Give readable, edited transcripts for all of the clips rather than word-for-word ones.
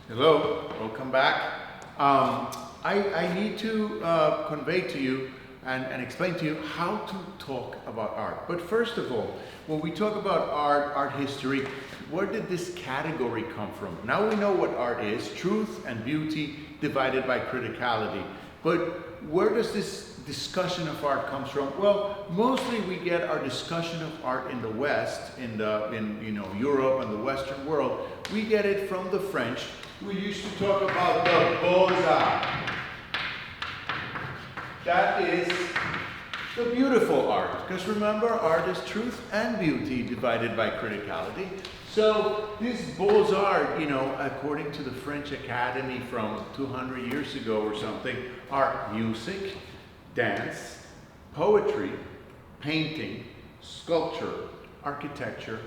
Hello, welcome back. I need to convey to you and explain to you how to talk about art. But first of all, when we talk about art history, where did this category come from? Now we know what art is, truth and beauty divided by criticality. But where does this discussion of art comes from? Well, mostly we get our discussion of art in the West, in Europe and the Western world. We get it from the French. We used to talk about the Beaux-Arts. That is the beautiful art. Because remember, art is truth and beauty divided by criticality. So this Beaux-Arts, according to the French Academy from 200 years ago or something, are music, dance, poetry, painting, sculpture, architecture,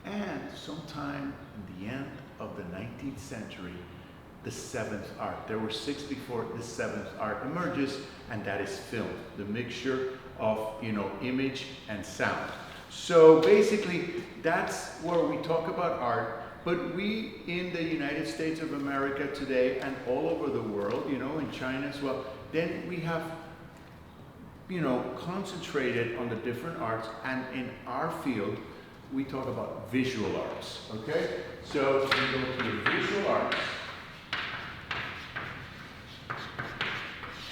and sometime in the end of the 19th century, the seventh art. There were six before the seventh art emerges, and that is film, the mixture of image and sound. So basically, that's where we talk about art. But we in the United States of America today and all over the world, in China as well, then we have concentrated on the different arts, and in our field, we talk about visual arts, okay? So we go to the visual arts,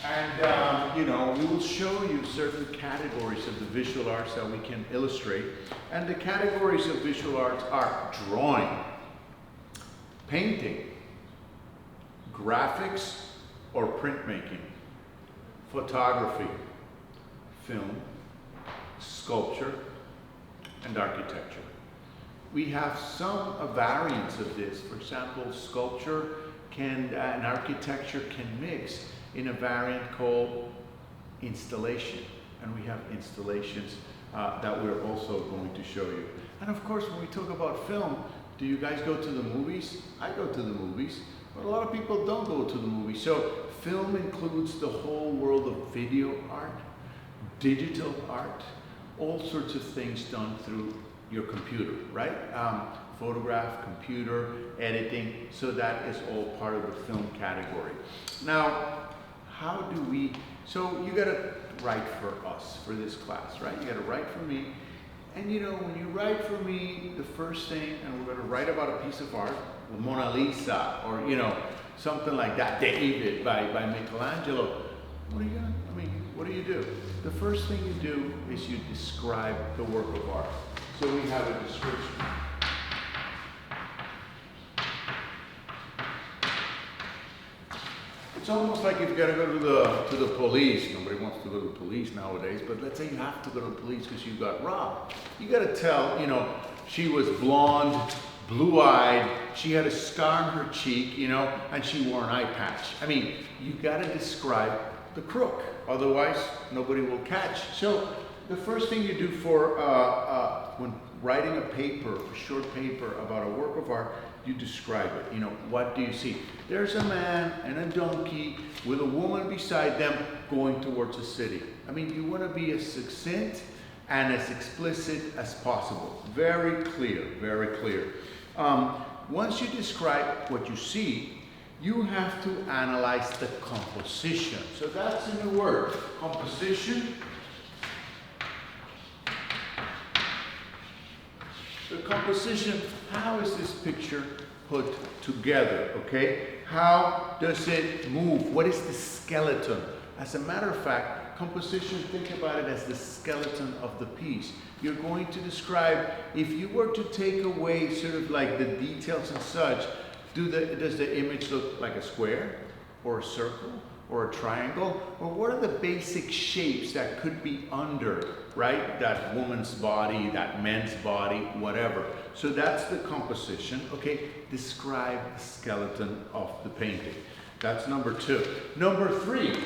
and we will show you certain categories of the visual arts that we can illustrate. And the categories of visual arts are drawing, painting, graphics or printmaking, photography, film, sculpture, and architecture. We have some variants of this. For example, sculpture and architecture can mix in a variant called installation. And we have installations that we're also going to show you. And of course, when we talk about film, do you guys go to the movies? I go to the movies, but a lot of people don't go to the movies. So film includes the whole world of video art, digital art, all sorts of things done through your computer, right? Photograph, computer, editing, so that is all part of the film category. Now, how do we, so you gotta write for us, for this class, right? You gotta write for me, and when you write for me, the first thing, and we're gonna write about a piece of art, the Mona Lisa, or something like that, David by Michelangelo, what do you do? The first thing you do is you describe the work of art. So we have a description. It's almost like you've got to go to the police. Nobody wants to go to the police nowadays, but let's say you have to go to the police because you got robbed. You got to tell, she was blonde, blue-eyed, she had a scar on her cheek, and she wore an eye patch. You got to describe the crook, otherwise nobody will catch. So the first thing you do for when writing a short paper about a work of art, you describe it. What do you see? There's a man and a donkey with a woman beside them going towards a city. You want to be as succinct and as explicit as possible. Very clear, very clear. Once you describe what you see, you have to analyze the composition. So that's a new word, composition. The composition, how is this picture put together, okay? How does it move? What is the skeleton? As a matter of fact, composition, think about it as the skeleton of the piece. You're going to describe, if you were to take away sort of like the details and such, does the image look like a square or a circle or a triangle? Or what are the basic shapes that could be under, right? That woman's body, that man's body, whatever. So that's the composition, okay? Describe the skeleton of the painting. That's number 2. Number 3,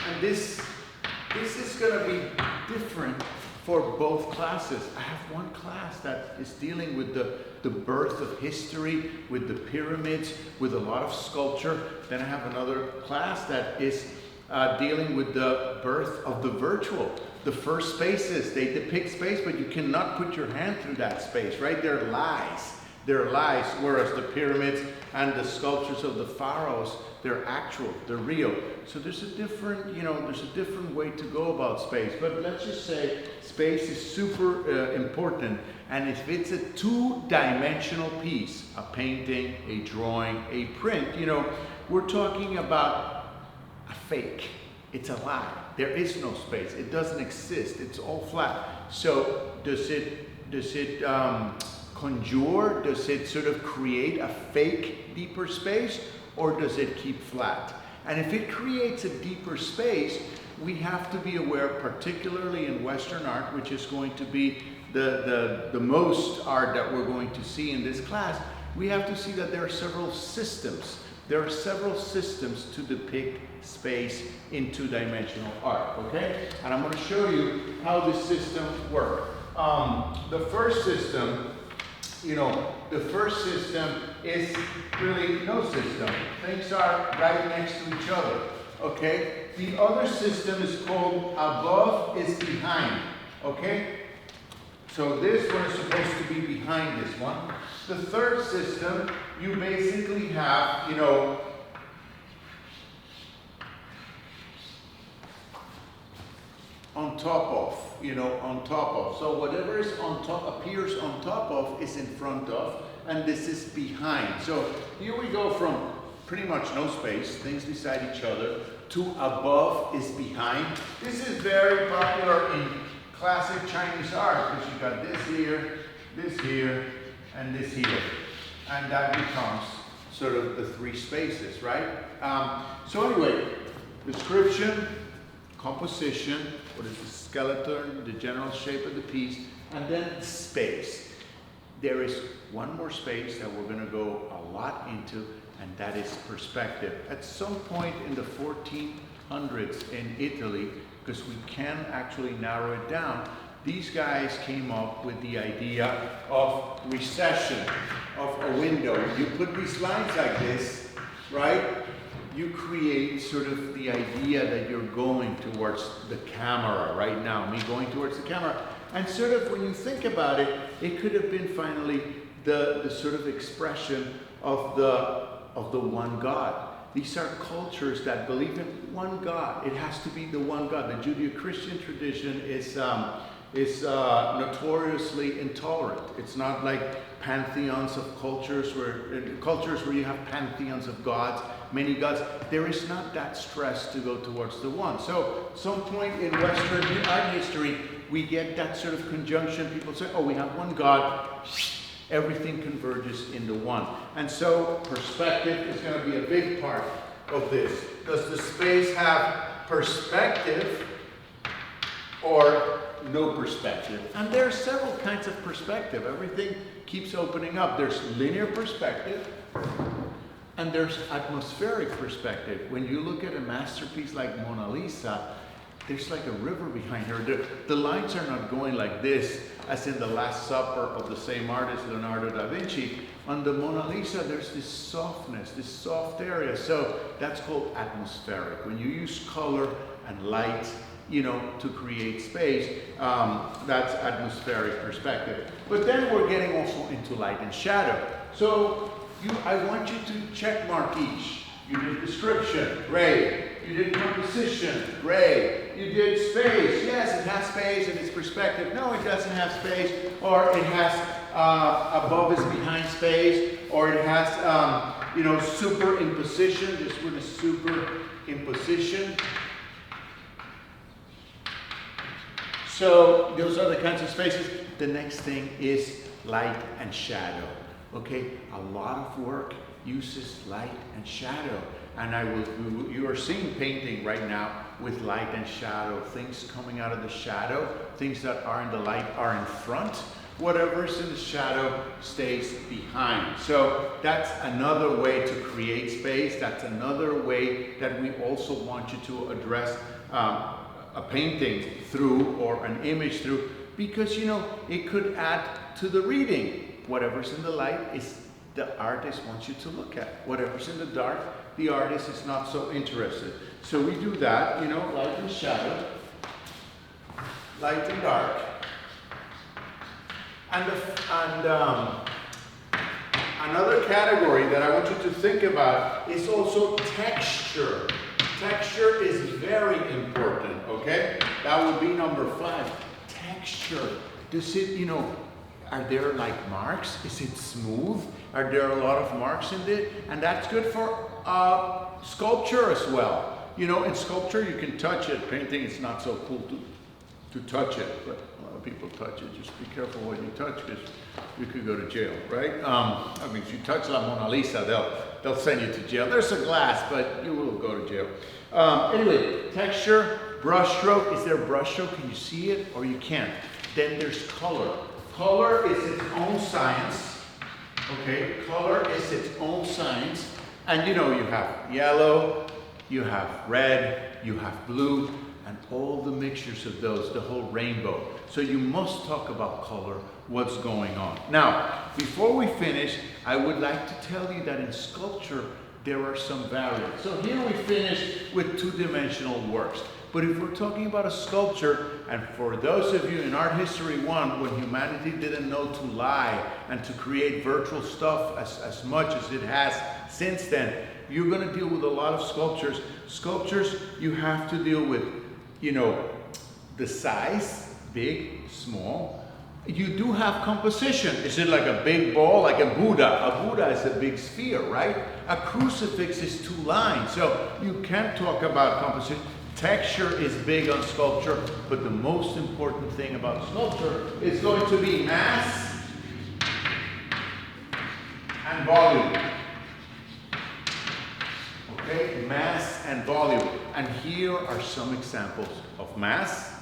and this is gonna be different for both classes. I have one class that is dealing with the birth of history, with the pyramids, with a lot of sculpture. Then I have another class that is dealing with the birth of the virtual. The first spaces, they depict space, but you cannot put your hand through that space, right? They're lies. they're lies, whereas the pyramids and the sculptures of the pharaohs, they're actual, they're real. So there's a different, there's a different way to go about space. But let's just say space is super important. And if it's a two-dimensional piece, a painting, a drawing, a print, we're talking about a fake. It's a lie. There is no space. It doesn't exist. It's all flat. So does it conjure? Does it sort of create a fake deeper space, or does it keep flat? And if it creates a deeper space, we have to be aware, particularly in Western art, which is going to be the most art that we're going to see in this class, we have to see that there are several systems. There are several systems to depict space in two-dimensional art, okay? And I'm going to show you how the systems work. The first system, the first system is really no system. Things are right next to each other, okay? The other system is called above is behind, okay? So this one is supposed to be behind this one. The third system, you basically have, on top of. So whatever is on top, appears on top of, is in front of, and this is behind. So here we go from pretty much no space, things beside each other, to above is behind. This is very popular in classic Chinese art, because you've got this here, and this here. And that becomes sort of the three spaces, right? So anyway, description, composition, what is the skeleton, the general shape of the piece, and then space. There is one more space that we're going to go a lot into, and that is perspective. At some point in the 1400s in Italy, because we can actually narrow it down, these guys came up with the idea of recession of a window. You put these lines like this, right? You create sort of the idea that you're going towards the camera right now, me going towards the camera. And sort of when you think about it, it could have been finally the sort of expression of the one God. These are cultures that believe in one God. It has to be the one God. The Judeo-Christian tradition is notoriously intolerant. It's not like pantheons of cultures where you have pantheons of gods, many gods. There is not that stress to go towards the one. So some point in Western art history, we get that sort of conjunction. People say, oh, we have one God. Everything converges into one. And so perspective is going to be a big part of this. Does the space have perspective or no perspective? And there are several kinds of perspective. Everything keeps opening up. There's linear perspective and there's atmospheric perspective. When you look at a masterpiece like Mona Lisa, there's like a river behind her. The lines are not going like this, as in the Last Supper of the same artist, Leonardo da Vinci. On the Mona Lisa, there's this softness, this soft area. So that's called atmospheric. When you use color and light, to create space, that's atmospheric perspective. But then we're getting also into light and shadow. So I want you to check mark each. You did description, great. You did composition, great. You did space, yes, it has space and it's perspective. No, it doesn't have space, or it has above is behind space, or it has, superimposition, just with a superimposition. So those are the kinds of spaces. The next thing is light and shadow. Okay, a lot of work uses light and shadow. And you are seeing painting right now with light and shadow. Things coming out of the shadow, things that are in the light are in front. Whatever is in the shadow stays behind. So that's another way to create space. That's another way that we also want you to address a painting through, or an image through, because it could add to the reading. Whatever's in the light is the artist wants you to look at. Whatever's in the dark, the artist is not so interested. So we do that, light and shadow, light and dark. And Another category that I want you to think about is also texture. Texture is very important, okay? That would be number 5. Texture. Does it, you know, are there like marks? Is it smooth? Are there a lot of marks in it? And that's good for sculpture as well. You know, in sculpture you can touch it. Painting, it's not so cool to touch it, but a lot of people touch it. Just be careful what you touch, because you could go to jail, right? I mean, if you touch La Mona Lisa, they'll send you to jail. There's a glass, but you will go to jail. Anyway, texture, brush stroke. Is there a brush stroke? Can you see it or you can't? Then there's color. Color is its own science. Okay, color is its own science. And you know, you have yellow, you have red, you have blue, and all the mixtures of those, the whole rainbow. So you must talk about color, what's going on. Now, before we finish, I would like to tell you that in sculpture, there are some variants. So here we finish with 2-dimensional works. But if we're talking about a sculpture, and for those of you in Art History 1, when humanity didn't know to lie and to create virtual stuff as much as it has since then, you're going to deal with a lot of sculptures. Sculptures, you have to deal with, you know, the size, big, small. You do have composition. Is it like a big ball, like a Buddha? A Buddha is a big sphere, right? A crucifix is 2 lines. So you can't talk about composition. Texture is big on sculpture, but the most important thing about sculpture is going to be mass and volume. Okay, mass and volume. And here are some examples of mass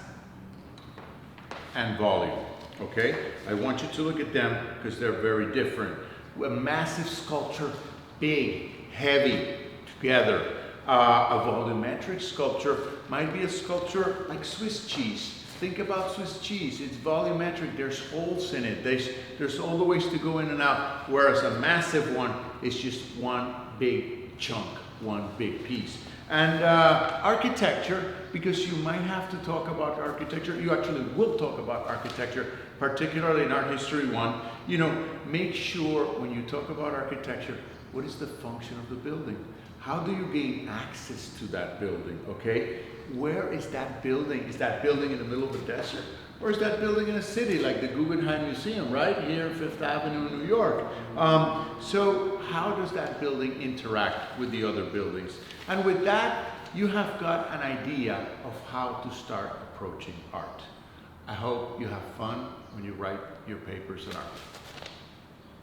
and volume. Okay, I want you to look at them because they're very different. A massive sculpture, big, heavy, together. A volumetric sculpture might be a sculpture like Swiss cheese. Think about Swiss cheese. It's volumetric. There's holes in it. There's all the ways to go in and out. Whereas a massive one is just one big chunk, one big piece. And architecture, because you might have to talk about architecture. You actually will talk about architecture, particularly in Art History 1. You know, make sure when you talk about architecture, what is the function of the building? How do you gain access to that building, okay? Where is that building? Is that building in the middle of a desert? Or is that building in a city like the Guggenheim Museum, right here, Fifth Avenue, New York? So how does that building interact with the other buildings? And with that, you have got an idea of how to start approaching art. I hope you have fun when you write your papers in art.